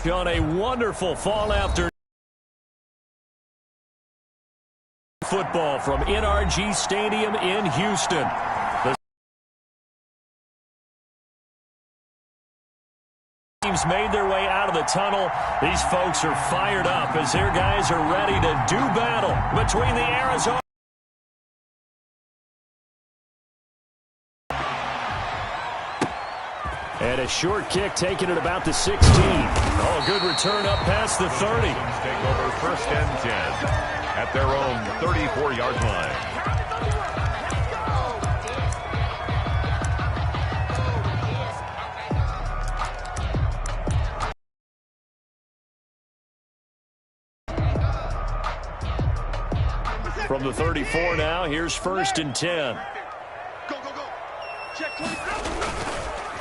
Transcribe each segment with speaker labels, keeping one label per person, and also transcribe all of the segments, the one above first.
Speaker 1: On a wonderful fall after football from NRG Stadium in Houston. The teams made their way out of the tunnel. These folks are fired up as their guys are ready to do battle between the Arizona. And a short kick taken at about the 16. Oh, good return up past the 30.
Speaker 2: Take over 1st and 10 at their own 34-yard line.
Speaker 1: From the 34 now, here's 1st and 10.
Speaker 3: Go, go, go. Check 20.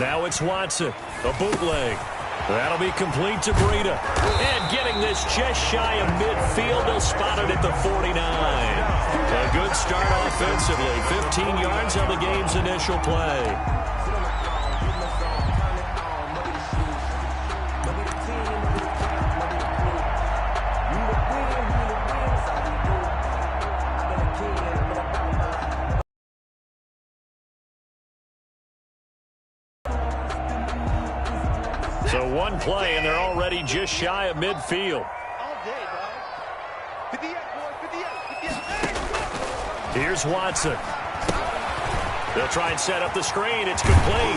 Speaker 1: Now it's Watson, a bootleg. That'll be complete to Breida. And getting this just shy of midfield, they'll spot it at the 49. A good start offensively. 15 yards on the game's initial play. So one play, and they're already just shy of midfield.
Speaker 3: All day, dog. 58, boy, 58.
Speaker 1: Here's Watson. They'll try and set up the screen. It's complete.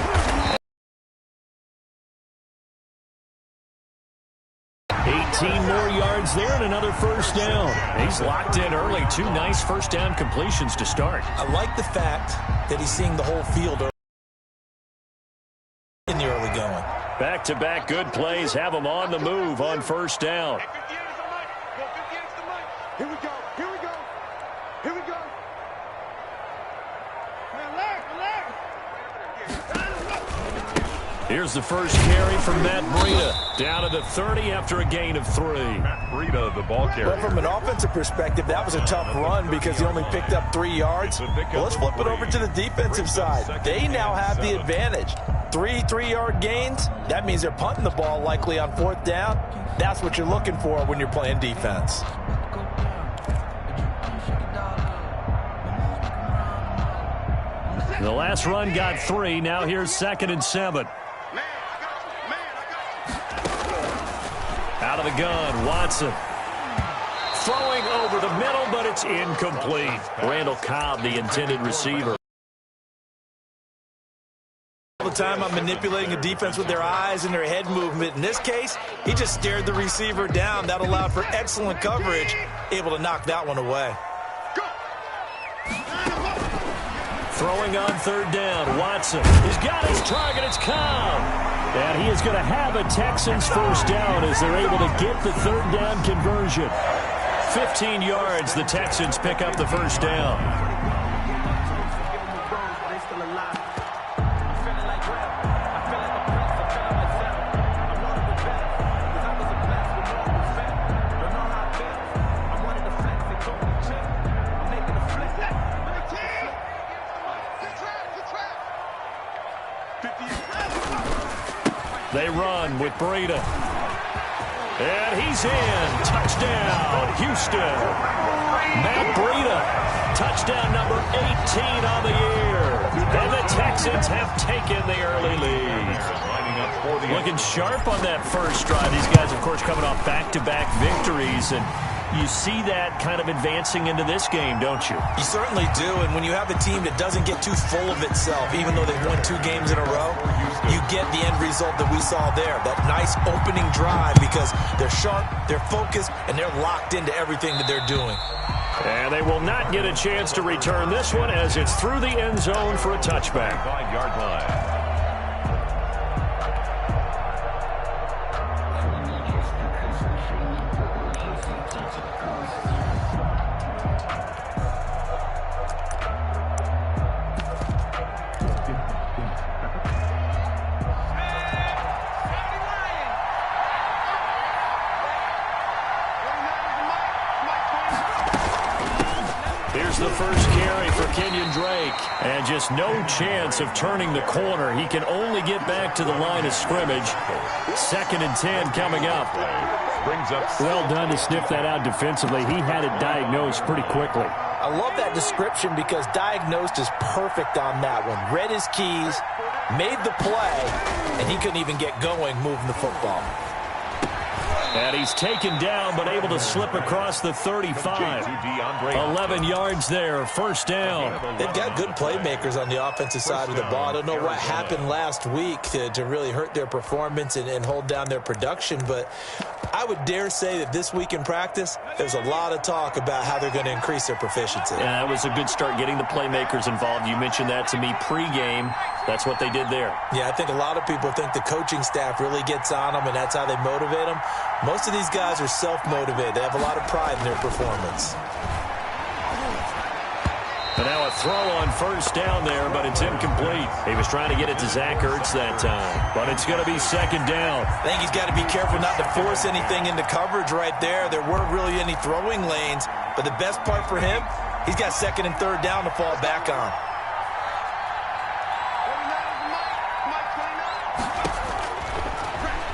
Speaker 1: 18 more yards there and another 1st down. He's locked in early. 2 nice 1st down completions to start.
Speaker 4: I like the fact that he's seeing the whole field in the early going.
Speaker 1: Back-to-back good plays have them on the move on 1st down.
Speaker 3: Hey, 58 is the mic. Go, 58 is the mic. Here we go. Here we go. Here we go.
Speaker 1: Here's the first carry from Matt Breida. Down to the 30 after a gain of 3.
Speaker 2: Matt Breida, the ball carrier.
Speaker 4: Well, from an offensive perspective, that was a tough run because he only picked up 3 yards. Well, let's flip it over to the defensive side. They now have the advantage. 3 3-yard gains. That means they're punting the ball likely on 4th down. That's what you're looking for when you're playing defense.
Speaker 1: The last run got 3. Now here's 2nd and 7. Out of the gun, Watson. Throwing over the middle, but it's incomplete. Randall Cobb, the intended receiver.
Speaker 4: All the time I'm manipulating a defense with their eyes and their head movement. In this case, he just stared the receiver down. That allowed for excellent coverage, able to knock that one away.
Speaker 1: Throwing on 3rd down, Watson. He's got his target, it's Cobb. And he is going to have a Texans 1st down as they're able to get the 3rd down conversion. 15 yards, the Texans pick up the 1st down. They run with Breida. And he's in. Touchdown, Houston. Matt Breida. Touchdown number 18 on the year. And the Texans have taken the early lead. Looking sharp on that first drive. These guys, of course, coming off back-to-back victories. And you see that kind of advancing into this game, don't you?
Speaker 4: You certainly do, and when you have a team that doesn't get too full of itself, even though they've won 2 games in a row, you get the end result that we saw there, that nice opening drive because they're sharp, they're focused, and they're locked into everything that they're doing.
Speaker 1: And they will not get a chance to return this one as it's through the end zone for a touchback.
Speaker 2: 5-yard line.
Speaker 1: Here's the first carry for Kenyon Drake. And just no chance of turning the corner. He can only get back to the line of scrimmage. 2nd and 10 coming up.
Speaker 5: Well done to sniff that out defensively. He had it diagnosed pretty quickly.
Speaker 4: I love that description because diagnosed is perfect on that one. Read his keys, made the play, and he couldn't even get going moving the football.
Speaker 1: And he's taken down, but able to slip across the 35. 11 yards there, first down.
Speaker 4: They've got good playmakers on the offensive side of the ball. I don't know what happened last week to really hurt their performance and hold down their production, but I would dare say that this week in practice, there's a lot of talk about how they're going to increase their proficiency.
Speaker 1: Yeah, that was a good start getting the playmakers involved. You mentioned that to me pregame. That's what they did there.
Speaker 4: Yeah, I think a lot of people think the coaching staff really gets on them, and that's how they motivate them. Most of these guys are self-motivated. They have a lot of pride in their performance.
Speaker 1: And now a throw on first down there, but it's incomplete. He was trying to get it to Zach Ertz that time, but it's going to be 2nd down.
Speaker 4: I think he's got to be careful not to force anything into coverage right there. There weren't really any throwing lanes, but the best part for him, he's got 2nd and 3rd down to fall back on.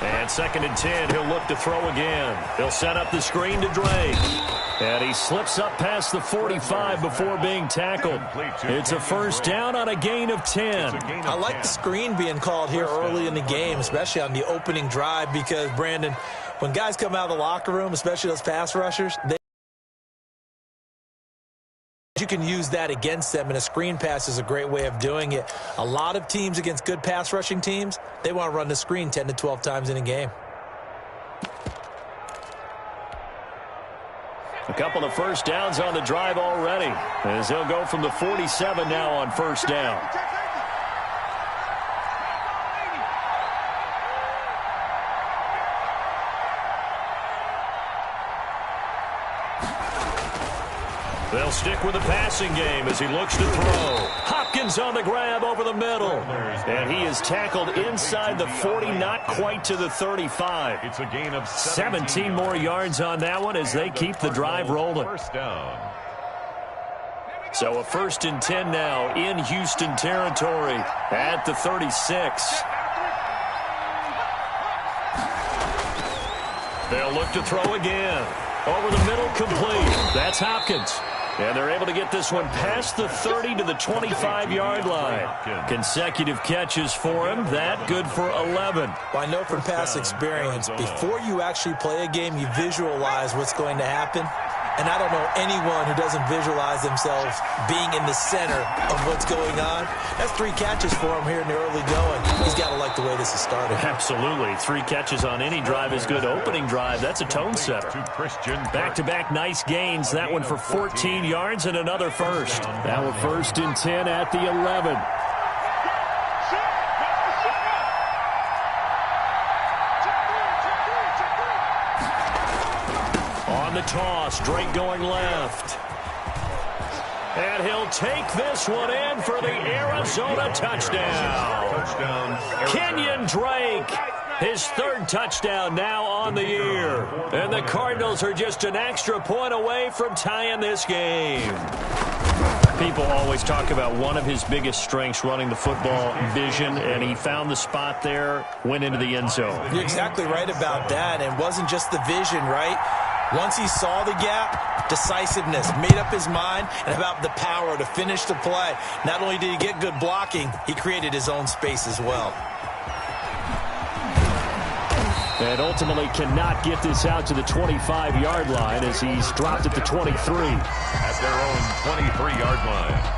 Speaker 1: And 2nd and 10, he'll look to throw again. He'll set up the screen to Drake. And he slips up past the 45 before being tackled. It's a first down on a gain of 10.
Speaker 4: I like the screen being called here early in the game, especially on the opening drive, because, Brandon, when guys come out of the locker room, especially those pass rushers, you can use that against them, and a screen pass is a great way of doing it. A lot of teams against good pass rushing teams, they want to run the screen 10 to 12 times in a game.
Speaker 1: A couple of first downs on the drive already, as he'll go from the 47 now on first down. They'll stick with the passing game as he looks to throw. Hopkins on the grab over the middle. And he is tackled inside the 40, not quite to the 35.
Speaker 2: It's a gain of
Speaker 1: 17 more yards on that one as they keep the drive rolling.
Speaker 2: First down.
Speaker 1: So a 1st and 10 now in Houston territory at the 36. They'll look to throw again. Over the middle, complete. That's Hopkins. And they're able to get this one past the 30 to the 25-yard line. Consecutive catches for him. That good for 11.
Speaker 4: Well, I know from past experience, before you actually play a game, you visualize what's going to happen. And I don't know anyone who doesn't visualize themselves being in the center of what's going on. That's 3 catches for him here in the early going. He's got to like the way this is started.
Speaker 1: Absolutely. 3 catches on any drive is good. Opening drive, that's a tone setter. Back-to-back nice gains. That one for 14 yards and another first.
Speaker 5: Now a 1st and 10 at the 11.
Speaker 1: On the toss, Drake going left. And he'll take this one in for the Arizona touchdown. Kenyon Drake, his 3rd touchdown now on the year. And the Cardinals are just an extra point away from tying this game. People always talk about one of his biggest strengths running the football, vision, and he found the spot there, went into the end zone.
Speaker 4: You're exactly right about that, and it wasn't just the vision, right? Once he saw the gap, decisiveness, made up his mind, and about the power to finish the play. Not only did he get good blocking, he created his own space as well.
Speaker 5: And ultimately cannot get this out to the 25-yard line as he's dropped at the 23.
Speaker 2: At their own 23-yard line.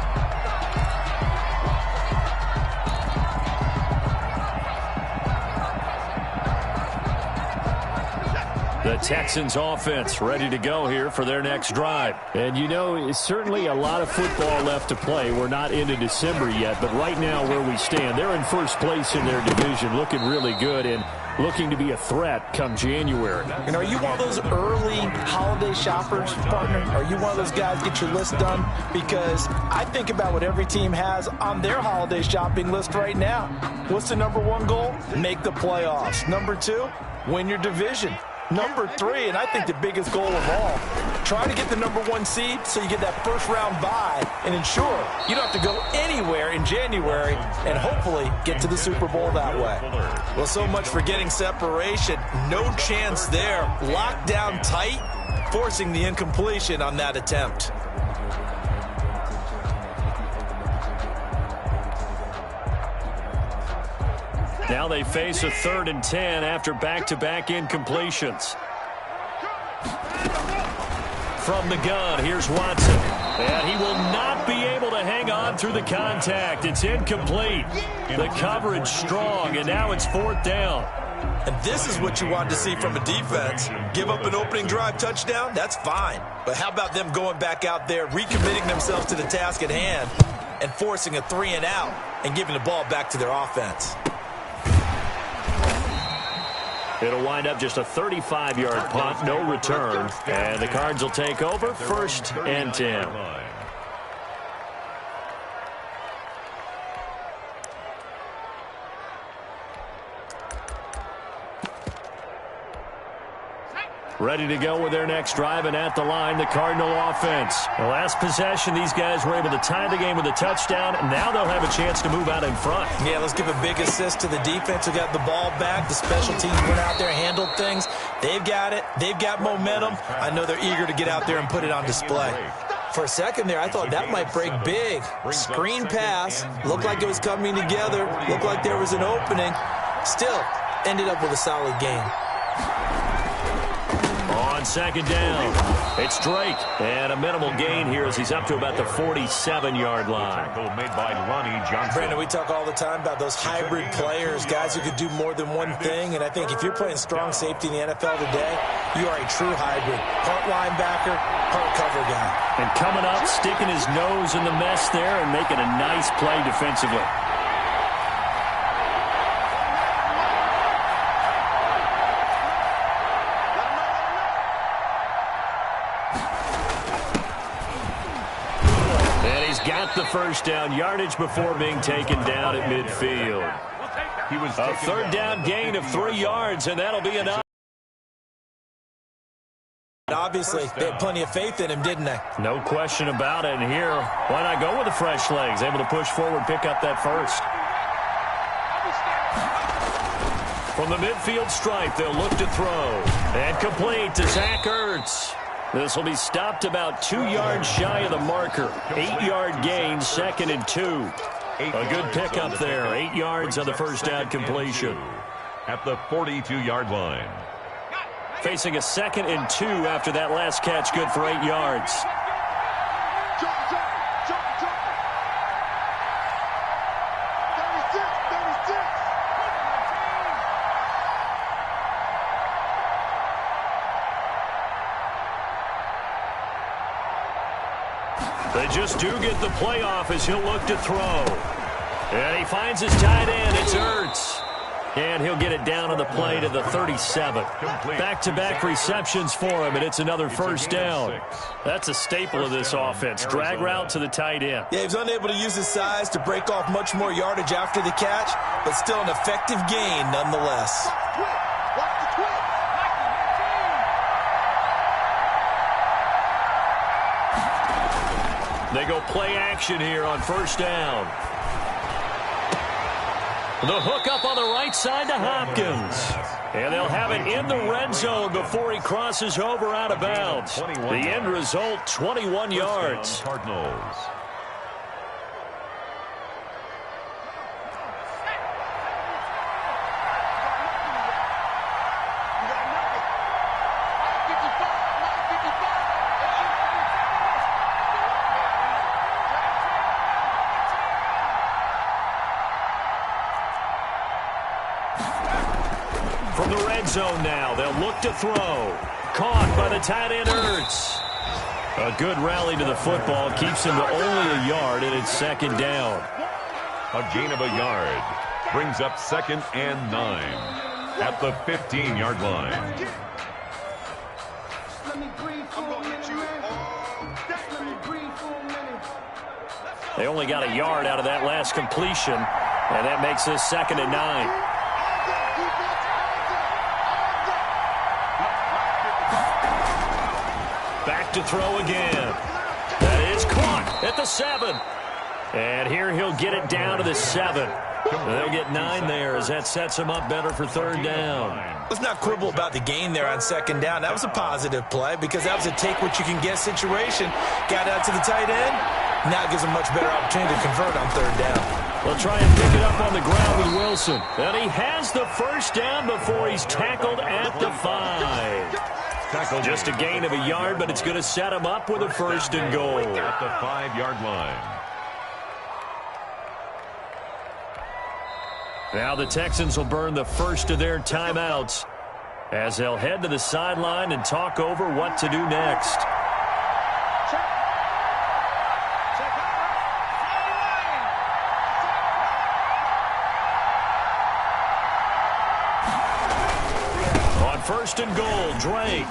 Speaker 1: The Texans offense ready to go here for their next drive.
Speaker 5: And you know, it's certainly a lot of football left to play. We're not into December yet, but right now where we stand, they're in first place in their division, looking really good and looking to be a threat come January.
Speaker 4: And are you one of those early holiday shoppers, partner? Are you one of those guys get your list done? Because I think about what every team has on their holiday shopping list right now. What's the #1 goal? Make the playoffs. #2, win your division. #3, and I think the biggest goal of all, Try to get the #1 seed so you get that first-round bye and ensure you don't have to go anywhere in January and hopefully get to the Super Bowl that way. Well, so much for getting separation. No chance there. Locked down tight, forcing the incompletion on that attempt.
Speaker 5: Now they face a 3rd and 10 after back-to-back incompletions. From the gun, here's Watson. And he will not be able to hang on through the contact. It's incomplete. The coverage strong, and now it's 4th down.
Speaker 4: And this is what you want to see from a defense. Give up an opening drive touchdown, that's fine. But how about them going back out there, recommitting themselves to the task at hand, and forcing a 3-and-out and giving the ball back to their offense.
Speaker 5: It'll wind up just a 35-yard punt, no return. And the Cards will take over, 1st and 10. Ready to go with their next drive, and at the line, the Cardinal offense. The last possession, these guys were able to tie the game with a touchdown, and now they'll have a chance to move out in front.
Speaker 4: Yeah, let's give a big assist to the defense who got the ball back. The special teams went out there, handled things. They've got it. They've got momentum. I know they're eager to get out there and put it on display. For a second there, I thought that might break big. Screen pass. Looked like it was coming together. Looked like there was an opening. Still, ended up with a solid game.
Speaker 5: On 2nd down, it's Drake. And a minimal gain here as he's up to about the 47-yard line.
Speaker 2: Made by Ronnie Johnson.
Speaker 4: Brandon, we talk all the time about those hybrid players, guys who could do more than one thing. And I think if you're playing strong safety in the NFL today, you are a true hybrid. Part linebacker, part cover guy.
Speaker 5: And coming up, sticking his nose in the mess there and making a nice play defensively. Got the 1st down, yardage before being taken down at midfield. A 3rd down gain of 3 yards, and that'll be enough.
Speaker 4: Obviously, they had plenty of faith in him, didn't they?
Speaker 5: No question about it. And here, why not go with the fresh legs? Able to push forward, pick up that 1st. From the midfield stripe, they'll look to throw. And complete to Zach Ertz. This will be stopped about 2 yards shy of the marker. 8-yard gain, 2nd and 2. A good pickup there. 8 yards on the 1st down completion.
Speaker 2: At the 42-yard line.
Speaker 5: Facing a 2nd and 2 after that last catch, good for 8 yards. They just do get the play off as he'll look to throw. And he finds his tight end. It's Ertz. And he'll get it down on the play to the 37. Back-to-back receptions for him, and it's another 1st down. That's a staple of this offense. Drag route to the tight end.
Speaker 4: Yeah, he was unable to use his size to break off much more yardage after the catch, but still an effective gain nonetheless.
Speaker 5: They go play action here on 1st down. The hook up on the right side to Hopkins. And they'll have it in the red zone before he crosses over out of bounds. The end result, 21 yards.
Speaker 2: Cardinals.
Speaker 5: From the red zone now, they'll look to throw. Caught by the tight end, Ertz. A good rally to the football keeps him to only a yard, and it's 2nd down.
Speaker 2: A gain of a yard brings up 2nd and 9 at the 15-yard line.
Speaker 5: They only got a yard out of that last completion, and that makes this 2nd and 9.
Speaker 1: back to throw again. That is caught at the 7. And here he'll get it down to the 7. They'll get 9 there as that sets him up better for 3rd down.
Speaker 4: Let's not quibble about the gain there on 2nd down. That was a positive play because that was a take-what-you-can-get situation. Got out to the tight end. Now gives him a much better opportunity to convert on 3rd down.
Speaker 1: They'll try and pick it up on the ground with Wilson. And he has the 1st down before he's tackled at the 5. Just a gain of a yard, but it's going to set him up with a 1st and goal.
Speaker 2: At the 5-yard line.
Speaker 1: Now the Texans will burn the first of their timeouts as they'll head to the sideline and talk over what to do next. On 1st and goal, Drake.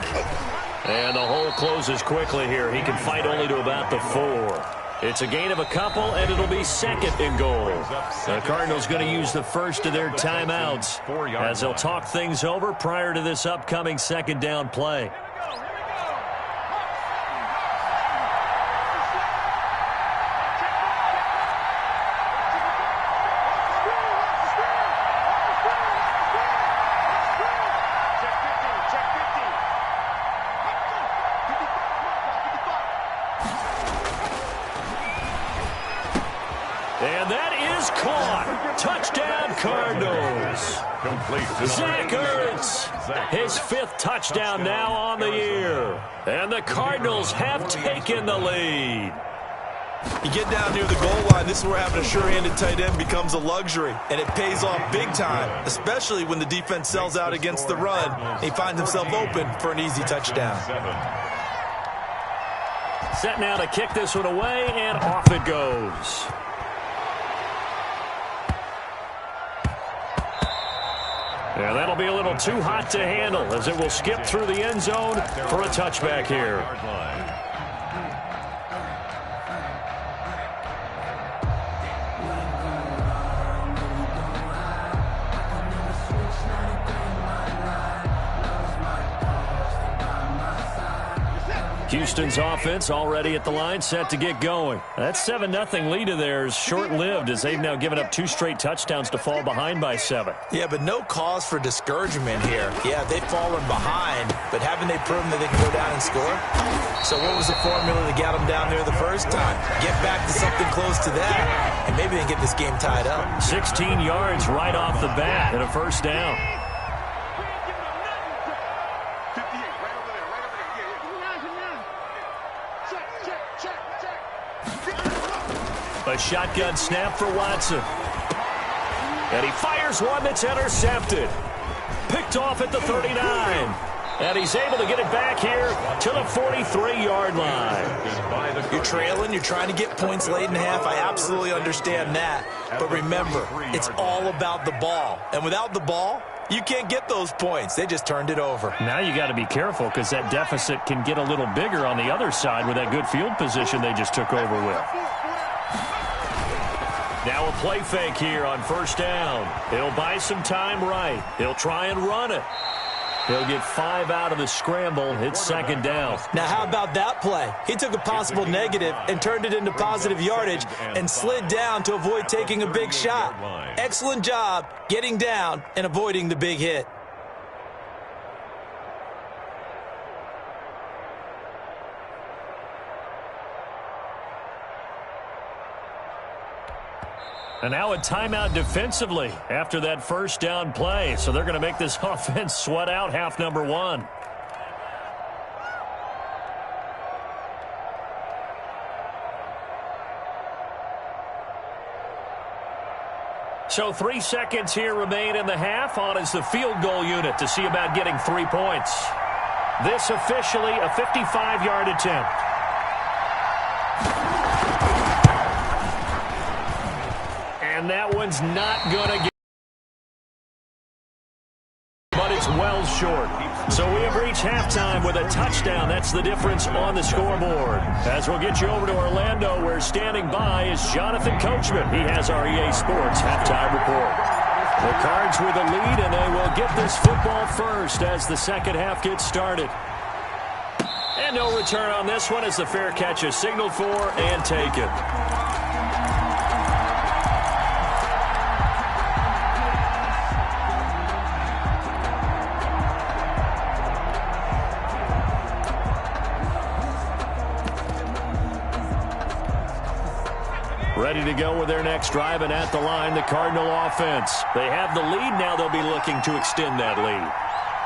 Speaker 1: And the hole closes quickly here. He can fight only to about the 4. It's a gain of a couple, and it'll be 2nd and goal. The Cardinals going to use the first of their timeouts as they'll talk things over prior to this upcoming 2nd down play. And that is caught. Touchdown, Cardinals. Zach Ertz, his 5th touchdown now on the year. And the Cardinals have taken the lead.
Speaker 4: You get down near the goal line, this is where having a sure-handed tight end becomes a luxury, and it pays off big time, especially when the defense sells out against the run. He finds himself open for an easy touchdown.
Speaker 1: Set now to kick this one away, and off it goes. Yeah, that'll be a little too hot to handle as it will skip through the end zone for a touchback here. Houston's offense already at the line, set to get going. That 7-0 lead of theirs short-lived as they've now given up 2 straight touchdowns to fall behind by 7.
Speaker 4: Yeah, but no cause for discouragement here. Yeah, they've fallen behind, but haven't they proven that they can go down and score? So what was the formula that got them down here the first time? Get back to something close to that, and maybe they can get this game tied up.
Speaker 1: 16 yards right off the bat and a 1st down. A shotgun snap for Watson. And he fires one that's intercepted. Picked off at the 39. And he's able to get it back here to the 43-yard line.
Speaker 4: You're trailing. You're trying to get points late in half. I absolutely understand that. But remember, it's all about the ball. And without the ball, you can't get those points. They just turned it over.
Speaker 1: Now you got to be careful because that deficit can get a little bigger on the other side with that good field position they just took over with. Now a play fake here on 1st down. He'll buy some time right. He'll try and run it. He'll get 5 out of the scramble. It's 2nd down.
Speaker 4: Now how about that play? He took a possible negative and turned it into positive yardage and slid down to avoid taking a big shot. Excellent job getting down and avoiding the big hit.
Speaker 1: And now a timeout defensively after that 1st down play. So they're going to make this offense sweat out half number 1. So 3 seconds here remain in the half. On is the field goal unit to see about getting 3 points. This officially a 55-yard attempt. And that one's not going to get, but it's well short. So we have reached halftime with a touchdown. That's the difference on the scoreboard. As we'll get you over to Orlando, where standing by is Jonathan Coachman. He has our EA Sports halftime report. The Cards with a lead, and they will get this football first as the second half gets started. And And no return on this one as the fair catch is signaled for and taken. Ready to go with their next drive, and at the line, the Cardinal offense. They have the lead. Now they'll be looking to extend that lead.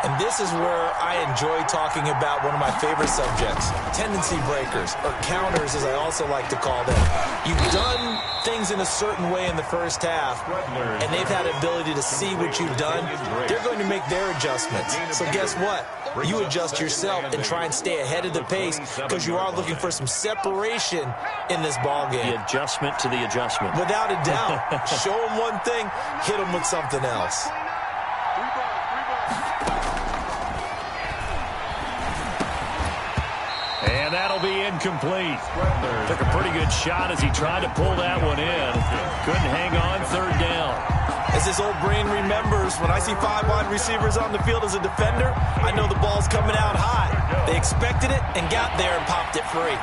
Speaker 4: And this is where I enjoy talking about one of my favorite subjects, tendency breakers, or counters as I also like to call them. You've done things in a certain way in the first half, and they've had the ability to see what you've done. They're going to make their adjustments. So guess what? You adjust yourself and try and stay ahead of the pace because you are looking for some separation in this ball game.
Speaker 1: The adjustment to the adjustment.
Speaker 4: Without a doubt. Show them one thing, hit them with something else.
Speaker 1: And that'll be incomplete. Took a pretty good shot as he tried to pull that one in. Couldn't hang on, third down.
Speaker 4: As this old brain remembers, when I see 5 wide receivers on the field as a defender, I know the ball's coming out high. They expected it and got there and popped it free.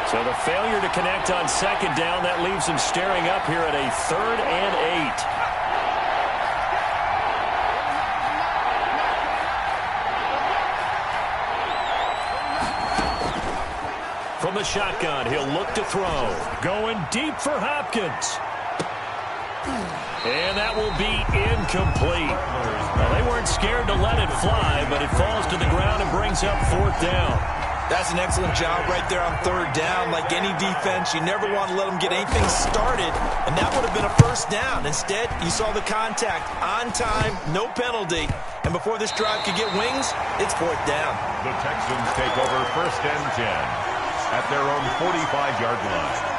Speaker 1: So the failure to connect on second down, that leaves him staring up here at a 3rd and 8. From the shotgun, he'll look to throw. Going deep for Hopkins. And that will be incomplete. Well, they weren't scared to let it fly, but it falls to the ground and brings up 4th down.
Speaker 4: That's an excellent job right there on 3rd down. Like any defense, you never want to let them get anything started, and that would have been a 1st down. Instead, you saw the contact on time, no penalty, and before this drive could get wings, it's 4th down.
Speaker 2: The Texans take over 1st and 10 at their own 45-yard line.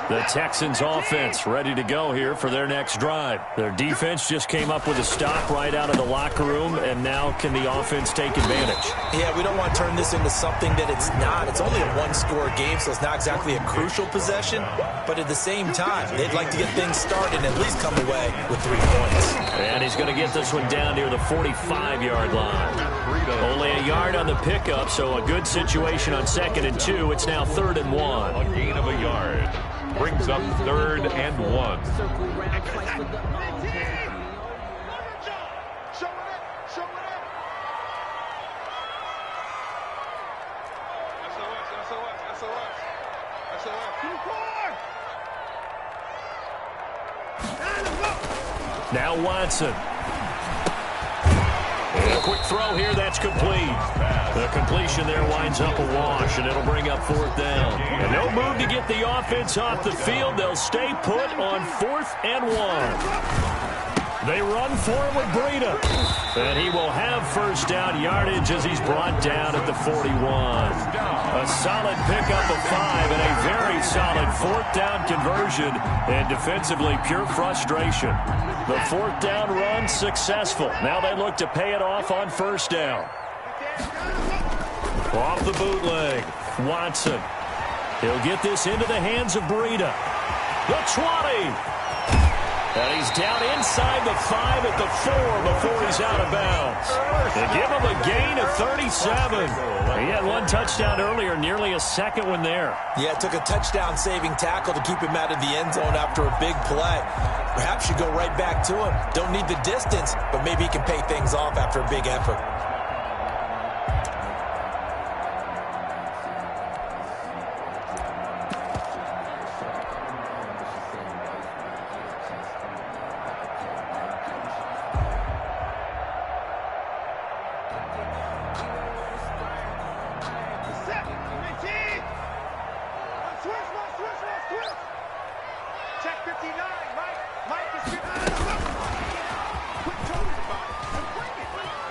Speaker 1: The Texans offense ready to go here for their next drive. Their defense just came up with a stop right out of the locker room, and now can the offense take advantage?
Speaker 4: Yeah, we don't want to turn this into something that it's not. It's only a one-score game, so it's not exactly a crucial possession. But at the same time, they'd like to get things started and at least come away with 3 points.
Speaker 1: And he's going to get this one down near the 45-yard line. Only a yard on the pickup, so a good situation on 2nd and 2. It's now 3rd and 1.
Speaker 2: A gain of a yard. Brings up 3rd and 1.
Speaker 1: Now Watson. And a quick throw here, that's complete. The completion there winds up a wash, and it'll bring up 4th down. And no move to get the offense off the field. They'll stay put on 4th and 1. They run for it with Breida. And he will have 1st down yardage as he's brought down at the 41. A solid pickup of 5 and a very solid 4th down conversion. And defensively, pure frustration. The 4th down run successful. Now they look to pay it off on 1st down. Off the bootleg, Watson. He'll get this into the hands of Breida. The 20. And he's down inside the 5 at the 4 before he's out of bounds. They give him a gain of 37. He had 1 touchdown earlier, nearly a 2nd one there.
Speaker 4: Yeah, it took a touchdown-saving tackle to keep him out of the end zone after a big play. Perhaps you go right back to him. Don't need the distance, but maybe he can pay things off after a big effort.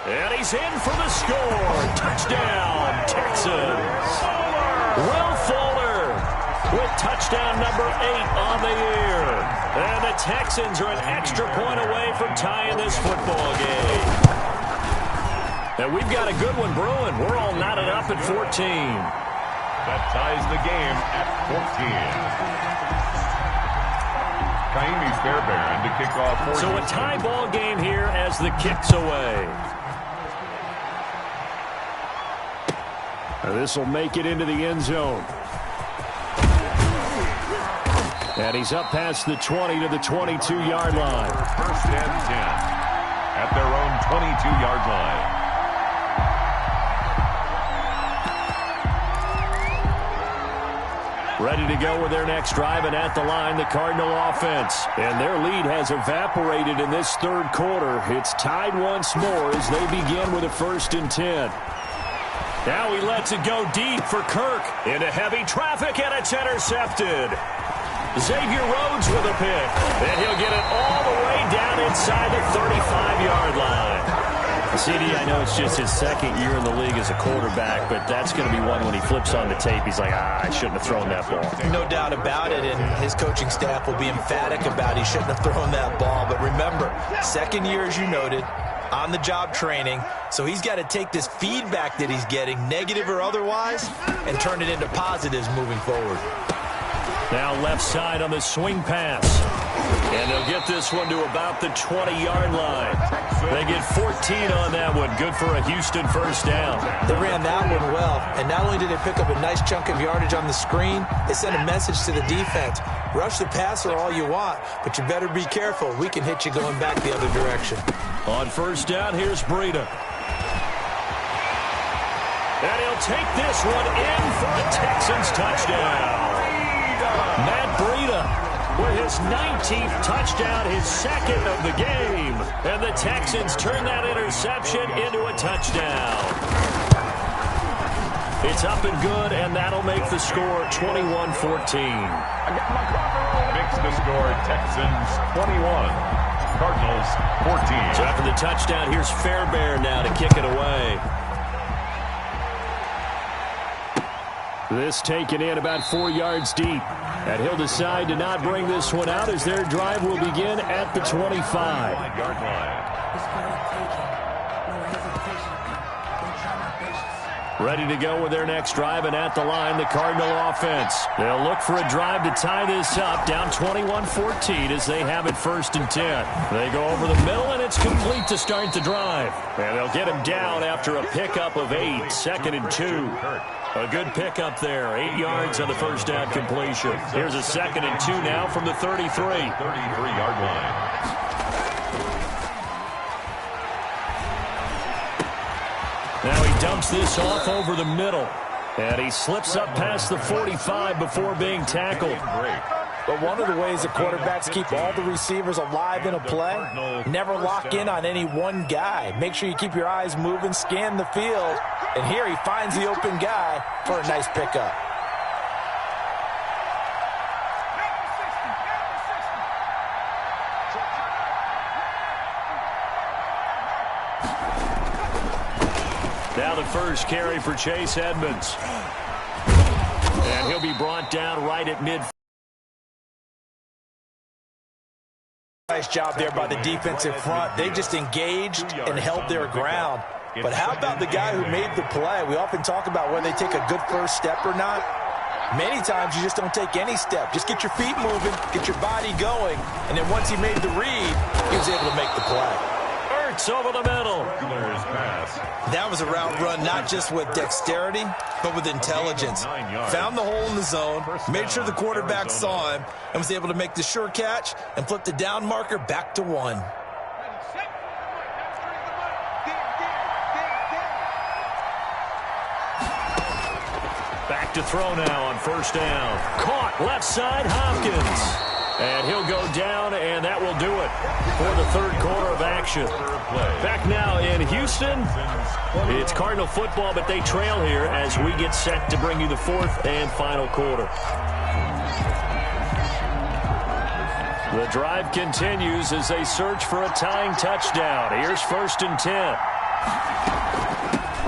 Speaker 1: And he's in for the score. Touchdown, Texans. Will Fuller with touchdown number 8 on the year. And the Texans are an extra point away from tying this football game. And we've got a good one brewing. We're all knotted up at 14.
Speaker 2: That ties the game at 14. Fairbairn to kick off.
Speaker 1: So a tie ball game here as the kick's away.
Speaker 5: This will make it into the end zone. And he's up past the 20 to the 22-yard line.
Speaker 2: First and 10 at their own 22-yard line.
Speaker 1: Ready to go with their next drive, and at the line, the Cardinal offense. And their lead has evaporated in this third quarter. It's tied once more as they begin with a 1st and 10. Now he lets it go deep for Kirk. Into heavy traffic, and it's intercepted. Xavier Rhodes with a pick. And he'll get it all the way down inside the 35-yard line. CD, I know it's just his second year in the league as a quarterback, but that's going to be one when he flips on the tape. He's like, I shouldn't have thrown that ball.
Speaker 4: No doubt about it, and his coaching staff will be emphatic about he shouldn't have thrown that ball. But remember, second year, as you noted, on-the-job training, so he's got to take this feedback that he's getting, negative or otherwise, and turn it into positives moving forward.
Speaker 1: Now left side on the swing pass. And they'll get this one to about the 20-yard line. They get 14 on that one. Good for a Houston first down.
Speaker 4: They ran that one well, and not only did they pick up a nice chunk of yardage on the screen, they sent a message to the defense. Rush the passer all you want, but you better be careful. We can hit you going back the other direction.
Speaker 1: On first down, here's Breida. And he'll take this one in for a Texans touchdown. Matt Breida with his 19th touchdown, his second of the game. And the Texans turn that interception into a touchdown. It's up and good, and that'll make the score 21-14.
Speaker 2: Makes the score Texans 21, Cardinals 14.
Speaker 1: So after the touchdown, here's Fairbairn now to kick it away.
Speaker 5: This taken in about 4 yards deep. And he'll decide to not bring this one out as their drive will begin at the 25-yard line.
Speaker 1: Ready to go with their next drive, and at the line, the Cardinal offense. They'll look for a drive to tie this up, down 21-14 as they have it 1st and 10. They go over the middle, and it's complete to start the drive. And they'll get him down after a pickup of 8, 2nd and 2. A good pickup there, 8 yards on the first down completion. Here's a 2nd and 2 now from the 33-yard line. Now he dumps this off over the middle. And he slips up past the 45 before being tackled.
Speaker 4: But one of the ways that quarterbacks keep all the receivers alive in a play, never lock in on any one guy. Make sure you keep your eyes moving, scan the field. And here he finds the open guy for a nice pickup.
Speaker 1: Now the first carry for Chase Edmonds. And he'll be brought down right at mid.
Speaker 4: Nice job there by the defensive front. They just engaged and held their ground. But how about the guy who made the play? We often talk about whether they take a good first step or not. Many times you just don't take any step. Just get your feet moving, get your body going, and then once he made the read, he was able to make the play.
Speaker 1: Ertz over the middle.
Speaker 4: That was a route run not just with dexterity, but with intelligence. Found the hole in the zone, made sure the quarterback saw him, and was able to make the sure catch and flip the down marker back to 1.
Speaker 1: Back to throw now on first down. Caught left side, Hopkins. And he'll go down, and that will do it for the third quarter of action. Back now in Houston. It's Cardinal football, but they trail here as we get set to bring you the fourth and final quarter. The drive continues as they search for a tying touchdown. Here's 1st and 10.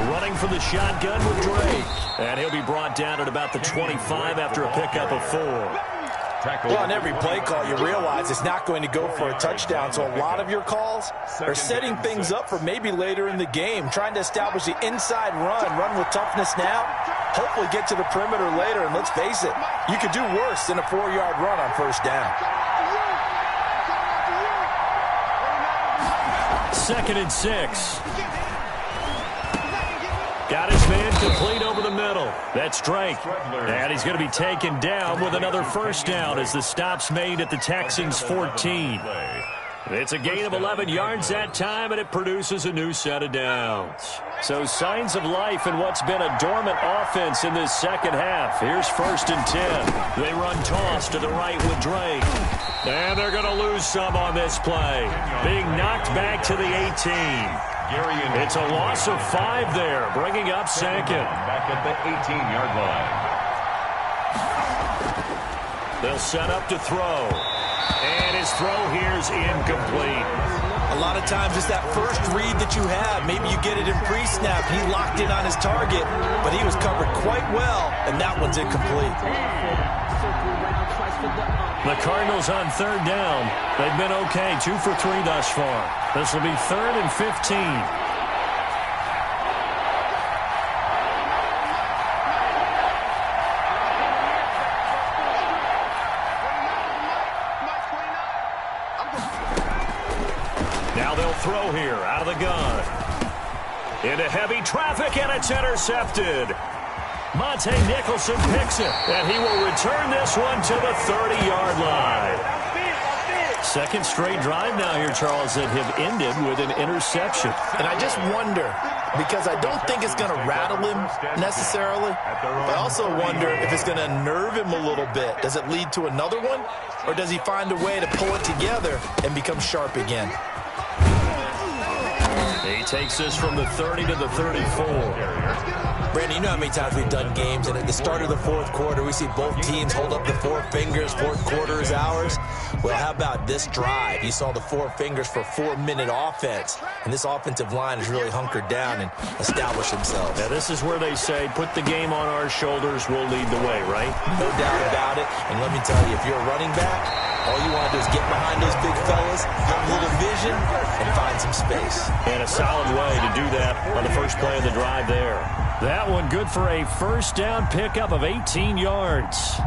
Speaker 1: Running from the shotgun with Drake. And he'll be brought down at about the 25 after a pickup of 4.
Speaker 4: Well, on every play call, you realize it's not going to go for a touchdown. So a lot of your calls are setting things up for maybe later in the game, trying to establish the inside run with toughness now, hopefully get to the perimeter later. And let's face it, you could do worse than a 4-yard run on first down.
Speaker 1: 2nd and 6. Got his man complete over the middle. That's Drake. And he's going to be taken down with another first down as the stop's made at the Texans' 14. It's a gain of 11 yards that time, and it produces a new set of downs. So signs of life in what's been a dormant offense in this second half. Here's 1st and 10. They run toss to the right with Drake. And they're going to lose some on this play. Being knocked back to the 18. It's a loss of 5 there, bringing up 2nd.
Speaker 2: Back at the 18-yard line.
Speaker 1: They'll set up to throw. And his throw here is incomplete.
Speaker 4: A lot of times it's that first read that you have. Maybe you get it in pre-snap. He locked in on his target, but he was covered quite well, and that one's incomplete.
Speaker 1: The Cardinals on 3rd down. They've been okay, 2 for 3 thus far. This will be 3rd and 15. Now they'll throw here out of the gun. Into heavy traffic, and it's intercepted. Monte Nicholson picks it, and he will return this one to the 30-yard line. 2nd straight drive now here, Charles, that have ended with an interception.
Speaker 4: And I just wonder, because I don't think it's going to rattle him necessarily, but I also wonder if it's going to nerve him a little bit. Does it lead to another one, or does he find a way to pull it together and become sharp again?
Speaker 1: He takes this from the 30 to the 34.
Speaker 4: Brandon, you know how many times we've done games, and at the start of the 4th quarter, we see both teams hold up the 4 fingers, 4th quarter is ours. Well, how about this drive? You saw the 4 fingers for 4-minute offense, and this offensive line has really hunkered down and established themselves.
Speaker 1: Now, this is where they say, put the game on our shoulders, we'll lead the way, right?
Speaker 4: No doubt about it, and let me tell you, if you're a running back, all you want to do is get behind those big fellas, have a little vision, and find some space.
Speaker 1: And a solid way to do that on the first play of the drive there. That one good for a first down pickup of 18 yards.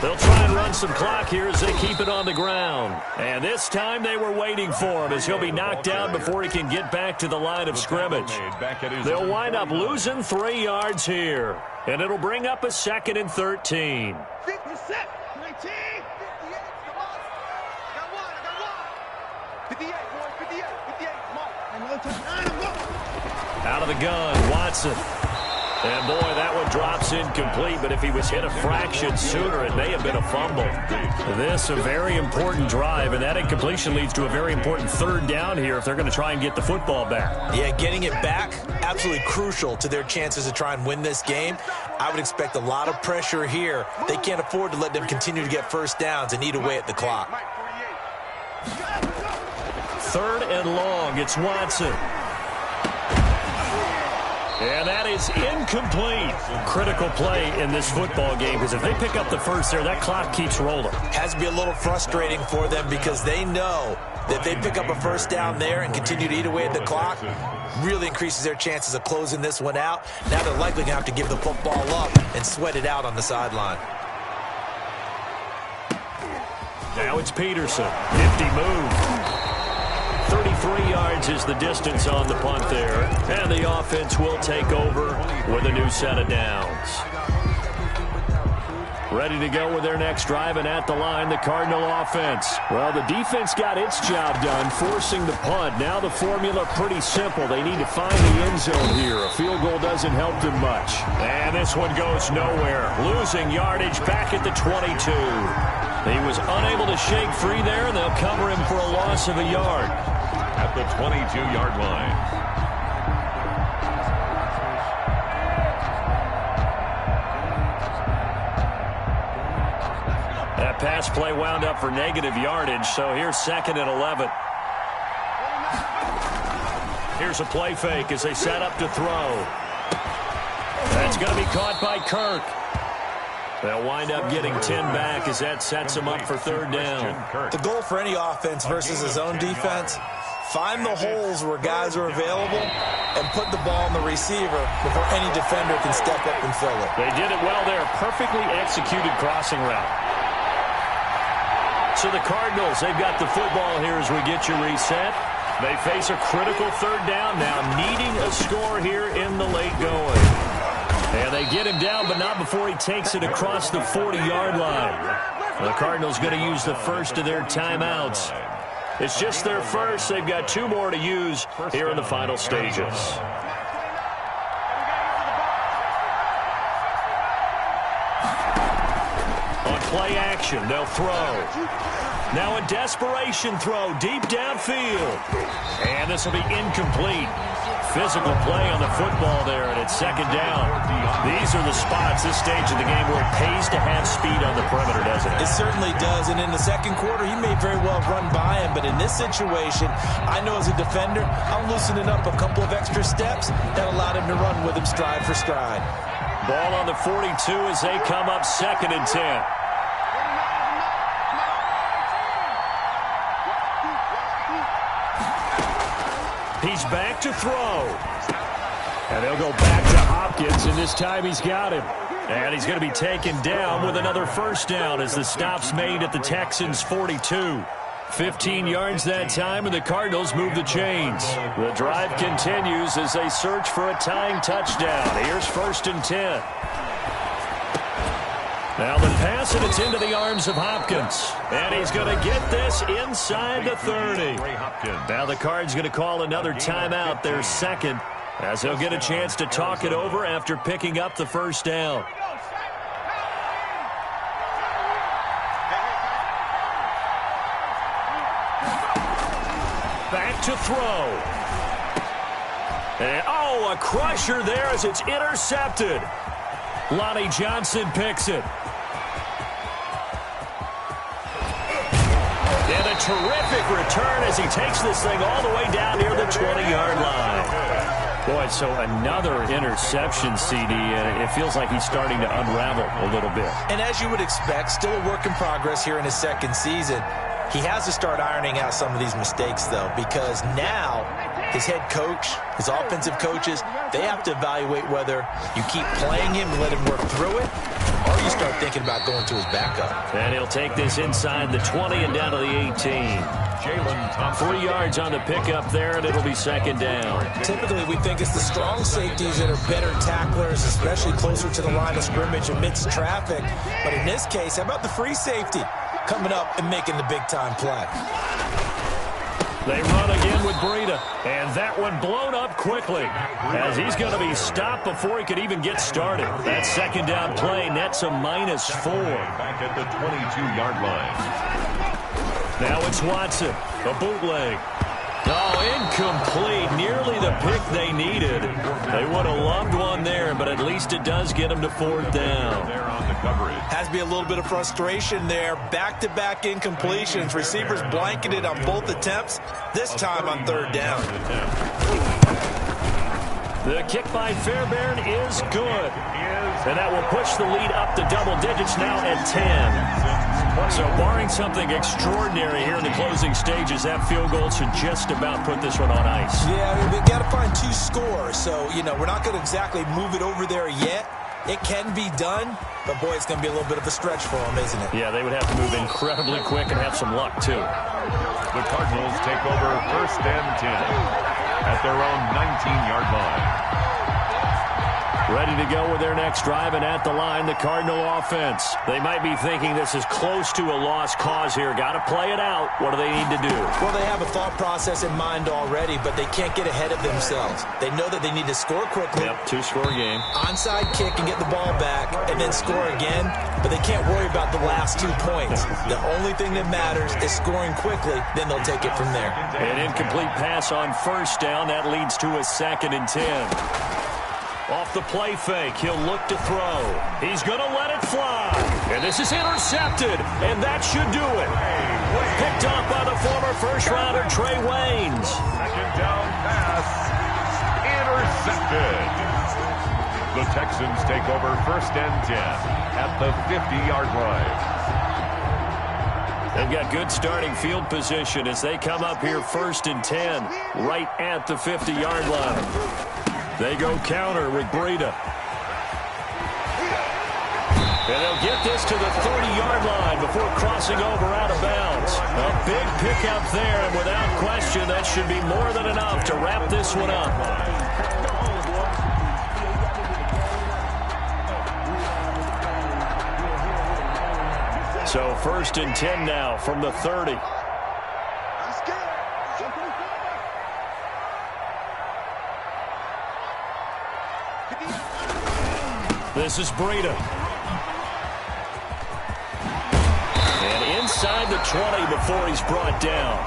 Speaker 1: They'll try and run some clock here as they keep it on the ground. And this time they were waiting for him as he'll be knocked down before he can get back to the line of scrimmage. They'll wind up losing 3 yards here. And it'll bring up a 2nd and 13.
Speaker 3: 57, 19. 58, boy, 58, 58, come on.
Speaker 1: Out of the gun, Watson. And, boy, that one drops incomplete, but if he was hit a fraction sooner, it may have been a fumble. This a very important drive, and that incompletion leads to a very important 3rd down here if they're going to try and get the football back.
Speaker 4: Yeah, getting it back, absolutely crucial to their chances to try and win this game. I would expect a lot of pressure here. They can't afford to let them continue to get first downs and eat away at the clock.
Speaker 1: 3rd and long, it's Watson. And that is incomplete. Critical play in this football game because if they pick up the first there, that clock keeps rolling.
Speaker 4: Has to be a little frustrating for them because they know that if they pick up a first down there and continue to eat away at the clock, really increases their chances of closing this one out. Now they're likely going to have to give the football up and sweat it out on the sideline.
Speaker 1: Now it's Peterson. Nifty move. 33 yards is the distance on the punt there. And the offense will take over with a new set of downs. Ready to go with their next drive, and at the line, the Cardinal offense. Well, the defense got its job done, forcing the punt. Now the formula pretty simple. They need to find the end zone here. A field goal doesn't help them much. And this one goes nowhere. Losing yardage back at the 22. He was unable to shake free there, and they'll cover him for a loss of a yard.
Speaker 2: At the 22-yard line.
Speaker 1: That pass play wound up for negative yardage, so here's 2nd and 11. Here's a play fake as they set up to throw. That's going to be caught by Kirk. They'll wind up getting 10 back as that sets them up for third down.
Speaker 4: The goal for any offense versus his own defense, find the holes where guys are available and put the ball on the receiver before any defender can step up and fill it.
Speaker 5: They did it well there. Perfectly executed crossing route.
Speaker 1: So the Cardinals, they've got the football here as we get you reset. They face a critical third down now, needing a score here in the late going. And they get him down, but not before he takes it across the 40-yard line. The Cardinals going to use the first of their timeouts. It's just their first. They've got 2 more to use here in the final stages. On play action, they'll throw. Now a desperation throw deep downfield. And this will be incomplete. Physical play on the football there, and it's second down. These are the spots, this stage of the game, where it pays to have speed on the perimeter, doesn't it?
Speaker 4: It certainly does, and in the second quarter, he may very well run by him, but in this situation, I know as a defender, I'm loosening up a couple of extra steps that allowed him to run with him stride for stride.
Speaker 1: Ball on the 42 as they come up 2nd and 10. He's back to throw.
Speaker 5: And they'll go back to Hopkins, and this time he's got him.
Speaker 1: And he's going to be taken down with another first down as the stop's made at the Texans' 42. 15 yards that time, and the Cardinals move the chains. The drive continues as they search for a tying touchdown. Here's 1st and 10. Now the pass, and it's into the arms of Hopkins. And he's going to get this inside the 30. Now the Cards going to call another timeout, their second, as they'll get a chance to talk it over after picking up the first down. Back to throw. And, oh, a crusher there as it's intercepted. Lonnie Johnson picks it. And a terrific return as he takes this thing all the way down near the 20-yard line.
Speaker 5: Boy, so another interception, CD, and it feels like he's starting to unravel a little bit.
Speaker 4: And as you would expect, still a work in progress here in his second season. He has to start ironing out some of these mistakes, though, because now his head coach, his offensive coaches, they have to evaluate whether you keep playing him and let him work through it, or you start thinking about going to his backup.
Speaker 1: And he'll take this inside the 20 and down to the 18. 3 yards on the pickup there, and it'll be second down.
Speaker 4: Typically, we think it's the strong safeties that are better tacklers, especially closer to the line of scrimmage amidst traffic. But in this case, how about the free safety coming up and making the big-time play?
Speaker 1: They run again with Breida, and that one blown up quickly as he's going to be stopped before he could even get started. That second down play nets a -4.
Speaker 2: Back at the 22-yard line.
Speaker 1: Now it's Watson, a bootleg. Oh, incomplete. Nearly the pick they needed. They would have loved one there, but at least it does get them to 4th down.
Speaker 2: There on the coverage.
Speaker 4: Has to be a little bit of frustration there. Back-to-back incompletions. Receivers blanketed on both attempts, this time on 3rd down.
Speaker 1: The kick by Fairbairn is good. And that will push the lead up to double digits now at 10. So barring something extraordinary here in the closing stages, that field goal should just about put this one on ice.
Speaker 4: Yeah, I mean, we got to find 2 scores. So, you know, we're not going to exactly move it over there yet. It can be done, but, boy, it's going to be a little bit of a stretch for them, isn't it?
Speaker 1: Yeah, they would have to move incredibly quick and have some luck, too.
Speaker 2: The Cardinals take over 1st and 10 at their own 19-yard line.
Speaker 1: Ready to go with their next drive, and at the line, the Cardinal offense. They might be thinking this is close to a lost cause here. Got to play it out. What do they need to do?
Speaker 4: Well, they have a thought process in mind already, but they can't get ahead of themselves. They know that they need to score quickly.
Speaker 1: Yep, 2-score game.
Speaker 4: Onside kick and get the ball back, and then score again, but they can't worry about the last 2 points. The only thing that matters is scoring quickly, then they'll take it from there.
Speaker 1: An incomplete pass on 1st down. That leads to a 2nd and 10. Off the play fake, he'll look to throw. He's going to let it fly. And this is intercepted, and that should do it. Picked up by the former first-rounder Trey Waynes.
Speaker 2: Second down pass, intercepted. The Texans take over 1st and 10 at the 50-yard line.
Speaker 1: They've got good starting field position as they come up here 1st and 10 right at the 50-yard line. They go counter with Breida. And they'll get this to the 30-yard line before crossing over out of bounds. A big pickup there, and without question, that should be more than enough to wrap this one up. So 1st and 10 now from the 30. This is Breida. And inside the 20 before he's brought down.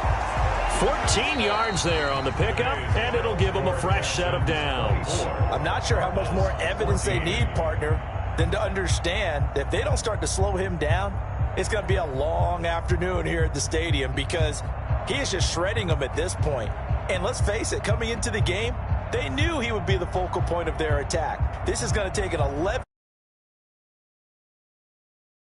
Speaker 1: 14 yards there on the pickup, and it'll give him a fresh set of downs.
Speaker 4: I'm not sure how much more evidence they need, partner, than to understand that if they don't start to slow him down, it's going to be a long afternoon here at the stadium because he is just shredding them at this point. And let's face it, coming into the game, they knew he would be the focal point of their attack. This is going to take an 11